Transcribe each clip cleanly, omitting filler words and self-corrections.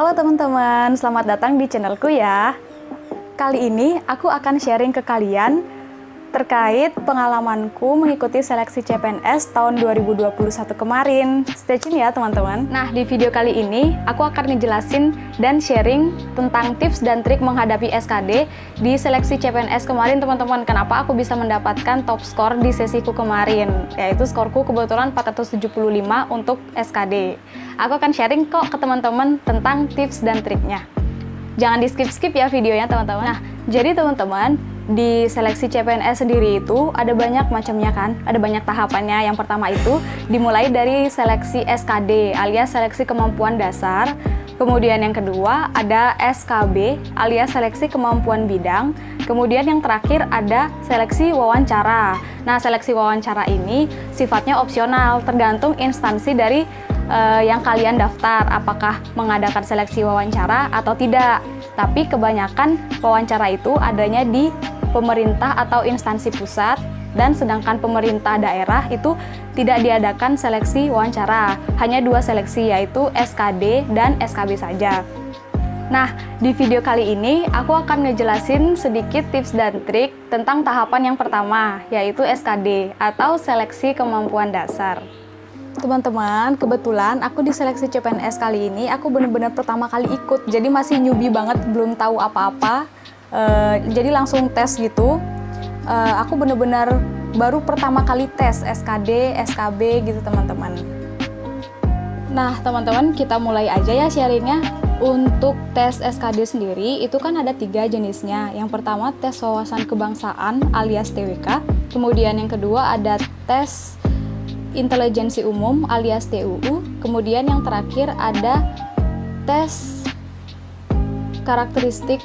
Halo teman-teman, selamat datang di channelku ya. Kali ini aku akan sharing ke kalian terkait pengalamanku mengikuti seleksi CPNS tahun 2021 kemarin. Stay tune ya teman-teman. Nah, di video kali ini aku akan ngejelasin dan sharing tentang tips dan trik menghadapi SKD di seleksi CPNS kemarin teman-teman. Kenapa aku bisa mendapatkan top skor di sesiku kemarin, yaitu skorku kebetulan 475 untuk SKD. Aku akan sharing kok ke teman-teman tentang tips dan triknya. Jangan di skip-skip ya videonya teman-teman. Nah, jadi teman-teman, di seleksi CPNS sendiri itu ada banyak macamnya kan, ada banyak tahapannya. Yang pertama itu dimulai dari seleksi SKD alias seleksi kemampuan dasar. Kemudian yang kedua ada SKB alias seleksi kemampuan bidang. Kemudian yang terakhir ada seleksi wawancara. Nah, seleksi wawancara ini sifatnya opsional, tergantung instansi dari yang kalian daftar, apakah mengadakan seleksi wawancara atau tidak. Tapi kebanyakan wawancara itu adanya di pemerintah atau instansi pusat, dan sedangkan pemerintah daerah itu tidak diadakan seleksi wawancara, hanya dua seleksi, yaitu SKD dan SKB saja. Nah, di video kali ini aku akan ngejelasin sedikit tips dan trik tentang tahapan yang pertama, yaitu SKD atau seleksi kemampuan dasar. Teman-teman, kebetulan aku di seleksi CPNS kali ini aku bener-bener pertama kali ikut, jadi masih newbie banget, belum tahu apa-apa. Jadi langsung tes gitu. Aku bener-bener baru pertama kali tes SKD, SKB gitu teman-teman. Nah teman-teman, kita mulai aja ya sharingnya. Untuk tes SKD sendiri itu kan ada 3 jenisnya. Yang pertama tes wawasan kebangsaan alias TWK. Kemudian yang kedua ada tes intelijensi umum alias TUU. Kemudian yang terakhir ada tes karakteristik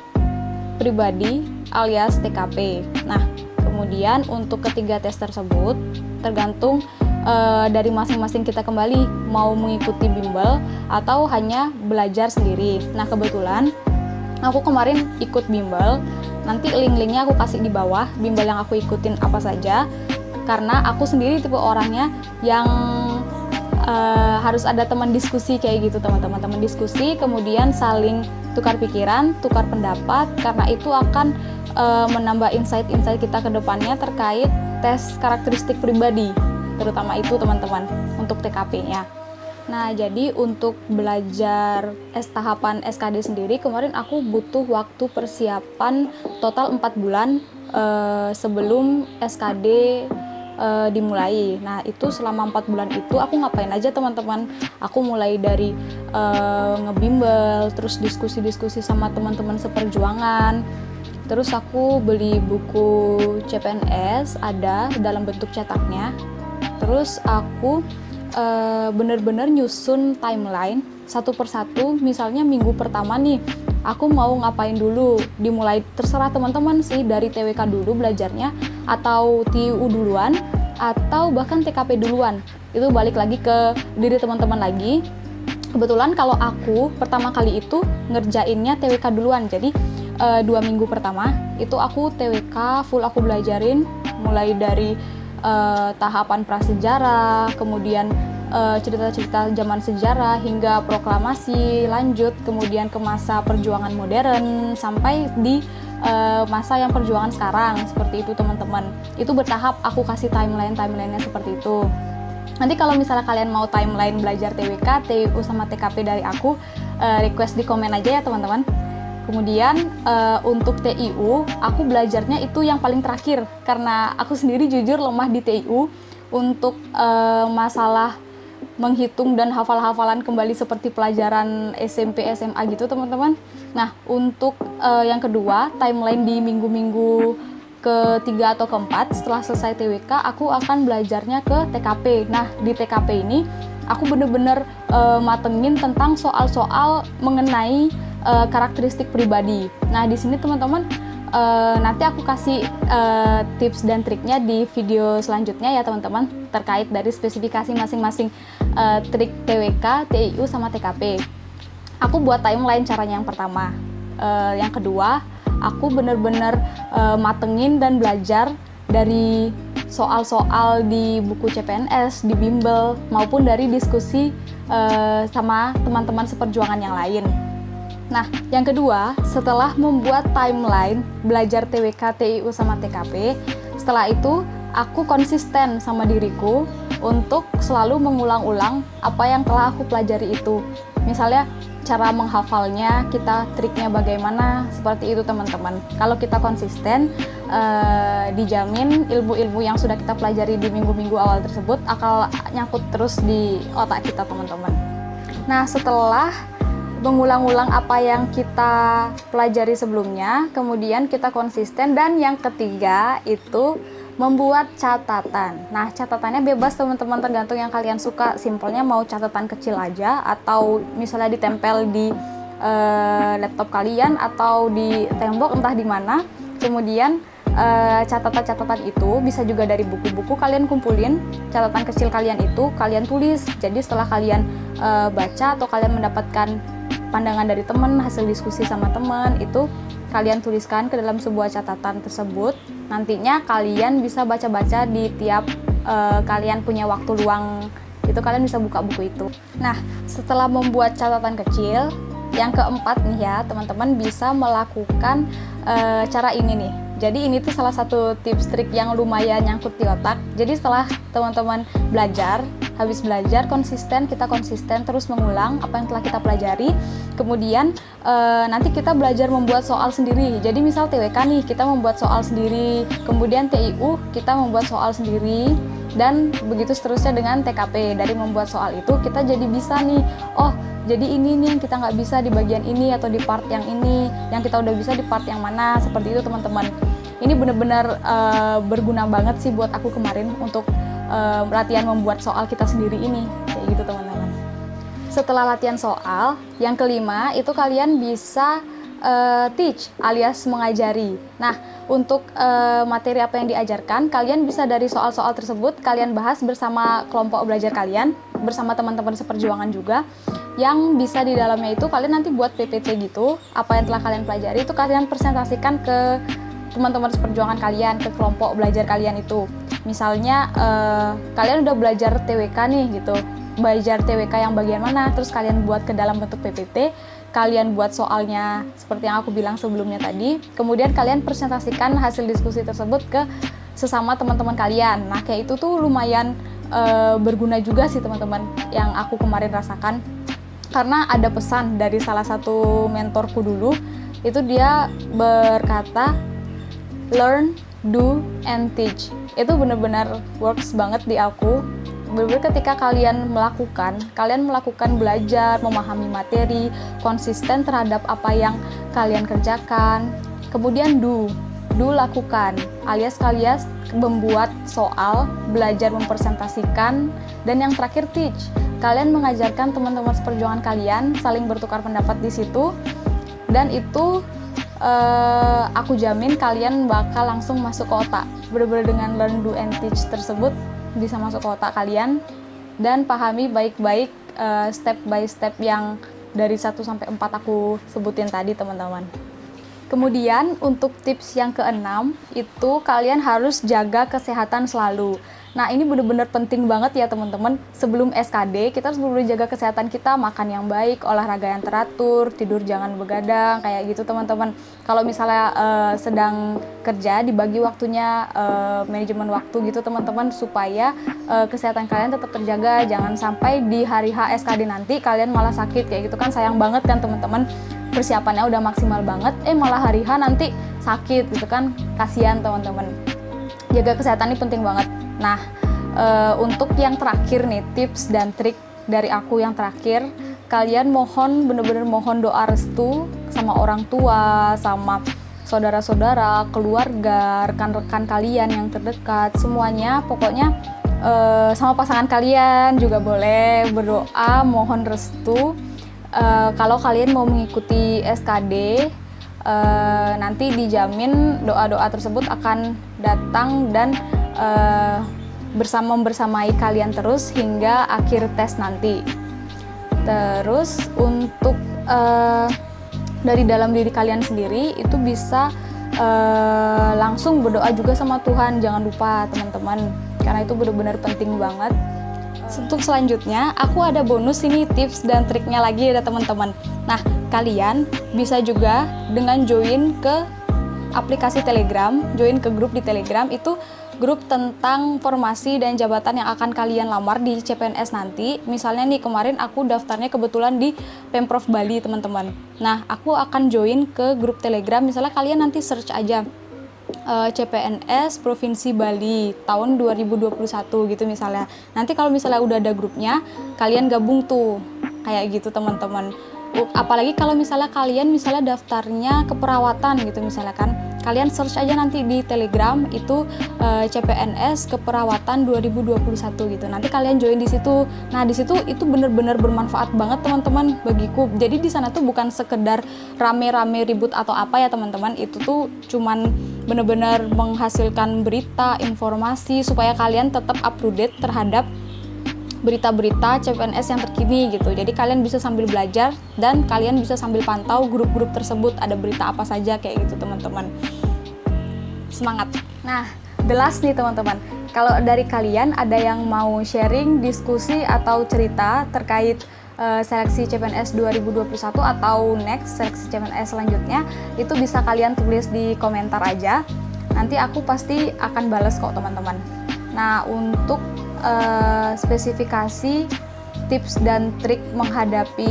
pribadi alias TKP. Nah, kemudian untuk ketiga tes tersebut tergantung dari masing-masing kita kembali mau mengikuti bimbel atau hanya belajar sendiri. Nah, kebetulan aku kemarin ikut bimbel. Nanti link-linknya aku kasih di bawah, bimbel yang aku ikutin apa saja. Karena aku sendiri tipe orangnya yang harus ada teman diskusi kayak gitu teman-teman. Teman diskusi, kemudian saling tukar pikiran, tukar pendapat, karena itu akan menambah insight-insight kita ke depannya terkait tes karakteristik pribadi, terutama itu teman-teman untuk TKP-nya. Nah, jadi untuk belajar tahapan SKD sendiri kemarin aku butuh waktu persiapan total 4 bulan sebelum SKD dimulai. Nah, itu selama 4 bulan itu aku ngapain aja teman-teman? Aku mulai dari ngebimbel, terus diskusi-diskusi sama teman-teman seperjuangan. Terus aku beli buku CPNS ada dalam bentuk cetaknya. Terus aku bener-bener nyusun timeline satu persatu. Misalnya minggu pertama nih, aku mau ngapain dulu, dimulai terserah teman-teman sih, dari TWK dulu belajarnya, atau TUU duluan, atau bahkan TKP duluan. Itu balik lagi ke diri teman-teman lagi. Kebetulan kalau aku pertama kali itu ngerjainnya TWK duluan, jadi 2 minggu pertama itu aku TWK full, aku belajarin mulai dari tahapan prasejarah, kemudian cerita-cerita zaman sejarah hingga proklamasi, lanjut kemudian ke masa perjuangan modern sampai di masa yang perjuangan sekarang, seperti itu teman-teman. Itu bertahap aku kasih timeline-nya seperti itu. Nanti kalau misalnya kalian mau timeline belajar TWK, TUU sama TKP dari aku, request di komen aja ya teman-teman. Kemudian untuk TIU, aku belajarnya itu yang paling terakhir karena aku sendiri jujur lemah di TIU untuk masalah menghitung dan hafal-hafalan kembali seperti pelajaran SMP, SMA gitu teman-teman. Nah, untuk yang kedua, timeline di minggu-minggu ketiga atau keempat setelah selesai TWK, aku akan belajarnya ke TKP. Nah, di TKP ini aku bener-bener matengin tentang soal-soal mengenai karakteristik pribadi. Nah, di sini teman-teman nanti aku kasih tips dan triknya di video selanjutnya ya teman-teman, terkait dari spesifikasi masing-masing trik TWK, TIU sama TKP. Aku buat timeline caranya yang pertama. Yang kedua, aku bener-bener matengin dan belajar dari soal-soal di buku CPNS, di bimbel, maupun dari diskusi sama teman-teman seperjuangan yang lain. Nah, yang kedua, setelah membuat timeline belajar TWK, TIU, sama TKP, setelah itu aku konsisten sama diriku untuk selalu mengulang-ulang apa yang telah aku pelajari itu. Misalnya, cara menghafalnya, kita triknya bagaimana, seperti itu teman-teman. Kalau kita konsisten, dijamin ilmu-ilmu yang sudah kita pelajari di minggu-minggu awal tersebut akan nyangkut terus di otak kita teman-teman. Nah, setelah mengulang-ulang apa yang kita pelajari sebelumnya, kemudian kita konsisten, dan yang ketiga itu membuat catatan. Nah, catatannya bebas teman-teman, tergantung yang kalian suka. Simpelnya mau catatan kecil aja, atau misalnya ditempel di laptop kalian atau di tembok entah di mana. Kemudian catatan-catatan itu bisa juga dari buku-buku, kalian kumpulin catatan kecil kalian itu, kalian tulis. Jadi setelah kalian baca atau kalian mendapatkan pandangan dari teman, hasil diskusi sama teman, itu kalian tuliskan ke dalam sebuah catatan tersebut. Nantinya kalian bisa baca-baca di tiap kalian punya waktu luang, itu kalian bisa buka buku itu. Nah, setelah membuat catatan kecil, yang keempat nih ya teman-teman, bisa melakukan cara ini nih. Jadi ini tuh salah satu tips trik yang lumayan nyangkut di otak. Jadi setelah teman-teman belajar, habis belajar kita konsisten terus mengulang apa yang telah kita pelajari. Kemudian nanti kita belajar membuat soal sendiri. Jadi misal TWK nih, kita membuat soal sendiri. Kemudian TIU, kita membuat soal sendiri. Dan begitu seterusnya dengan TKP. Dari membuat soal itu kita jadi bisa nih, oh jadi ini nih yang kita nggak bisa di bagian ini atau di part yang ini, yang kita udah bisa di part yang mana, seperti itu teman-teman. Ini benar-benar berguna banget sih buat aku kemarin untuk latihan membuat soal kita sendiri ini, kayak gitu teman-teman. Setelah latihan soal, yang kelima itu kalian bisa teach alias mengajari. Nah, untuk materi apa yang diajarkan, kalian bisa dari soal-soal tersebut kalian bahas bersama kelompok belajar kalian, bersama teman-teman seperjuangan juga. Yang bisa di dalamnya itu kalian nanti buat PPT gitu, apa yang telah kalian pelajari itu kalian presentasikan ke teman-teman seperjuangan kalian, ke kelompok belajar kalian itu. Misalnya kalian udah belajar TWK nih gitu, belajar TWK yang bagian mana, terus kalian buat ke dalam bentuk PPT, kalian buat soalnya seperti yang aku bilang sebelumnya tadi, kemudian kalian presentasikan hasil diskusi tersebut ke sesama teman-teman kalian. Nah, kayak itu tuh lumayan berguna juga sih teman-teman, yang aku kemarin rasakan. Karena ada pesan dari salah satu mentorku dulu, itu dia berkata, learn, do, and teach. Itu benar-benar works banget di aku. Benar-benar ketika kalian melakukan belajar, memahami materi, konsisten terhadap apa yang kalian kerjakan. Kemudian do lakukan, alias kalian membuat soal, belajar mempresentasikan, dan yang terakhir teach. Kalian mengajarkan teman-teman seperjuangan kalian, saling bertukar pendapat di situ, dan itu aku jamin kalian bakal langsung masuk ke otak. Benar-benar dengan learn, do, and teach tersebut bisa masuk ke otak kalian, dan pahami baik-baik step by step yang dari 1 sampai 4 aku sebutin tadi teman-teman. Kemudian untuk tips yang keenam itu kalian harus jaga kesehatan selalu. Nah, ini benar-benar penting banget ya teman-teman. Sebelum SKD kita harus benar-benar jaga kesehatan kita, makan yang baik, olahraga yang teratur, tidur jangan begadang, kayak gitu teman-teman. Kalau misalnya sedang kerja, dibagi waktunya, manajemen waktu gitu teman-teman, supaya kesehatan kalian tetap terjaga. Jangan sampai di hari H SKD nanti kalian malah sakit, kayak gitu kan sayang banget kan teman-teman. Persiapannya udah maksimal banget, malah hari H nanti sakit gitu kan, kasihan teman-teman. Jaga kesehatan ini penting banget. Nah, untuk yang terakhir nih, tips dan trik dari aku yang terakhir, kalian bener-bener mohon doa restu sama orang tua, sama saudara-saudara, keluarga, rekan-rekan kalian yang terdekat, semuanya pokoknya sama pasangan kalian juga boleh berdoa, mohon restu. Kalau kalian mau mengikuti SKD, nanti dijamin doa-doa tersebut akan datang dan bersamai kalian terus hingga akhir tes nanti. Terus untuk dari dalam diri kalian sendiri itu bisa langsung berdoa juga sama Tuhan, jangan lupa teman-teman, karena itu benar-benar penting banget. Untuk selanjutnya aku ada bonus ini, tips dan triknya lagi ya teman-teman. Nah, kalian bisa juga dengan join ke aplikasi Telegram, join ke grup di Telegram, itu grup tentang formasi dan jabatan yang akan kalian lamar di CPNS nanti. Misalnya nih, kemarin aku daftarnya kebetulan di Pemprov Bali, teman-teman. Nah, aku akan join ke grup Telegram. Misalnya kalian nanti search aja CPNS Provinsi Bali tahun 2021 gitu misalnya. Nanti kalau misalnya udah ada grupnya, kalian gabung tuh kayak gitu, teman-teman. Apalagi kalau misalnya kalian misalnya daftarnya keperawatan gitu misalnya kan, kalian search aja nanti di Telegram itu CPNS Keperawatan 2021 gitu. Nanti kalian join di situ. Nah, di situ itu bener-bener bermanfaat banget teman-teman bagiku. Jadi di sana tuh bukan sekedar rame-rame ribut atau apa ya teman-teman. Itu tuh cuman bener-bener menghasilkan berita, informasi supaya kalian tetap up to date terhadap berita-berita CPNS yang terkini gitu. Jadi kalian bisa sambil belajar dan kalian bisa sambil pantau grup-grup tersebut ada berita apa saja kayak gitu, teman-teman. Semangat. Nah, the last nih teman-teman. Kalau dari kalian ada yang mau sharing, diskusi atau cerita terkait seleksi CPNS 2021 atau next seleksi CPNS selanjutnya, itu bisa kalian tulis di komentar aja. Nanti aku pasti akan balas kok, teman-teman. Nah, untuk spesifikasi tips dan trik menghadapi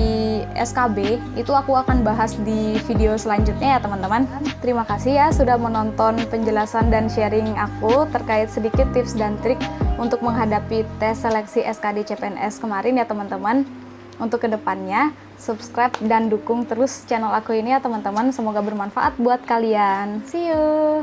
SKB itu aku akan bahas di video selanjutnya ya teman-teman. Terima kasih ya sudah menonton penjelasan dan sharing aku terkait sedikit tips dan trik untuk menghadapi tes seleksi SKD CPNS kemarin ya teman-teman. Untuk kedepannya, subscribe dan dukung terus channel aku ini ya teman-teman. Semoga bermanfaat buat kalian. See you!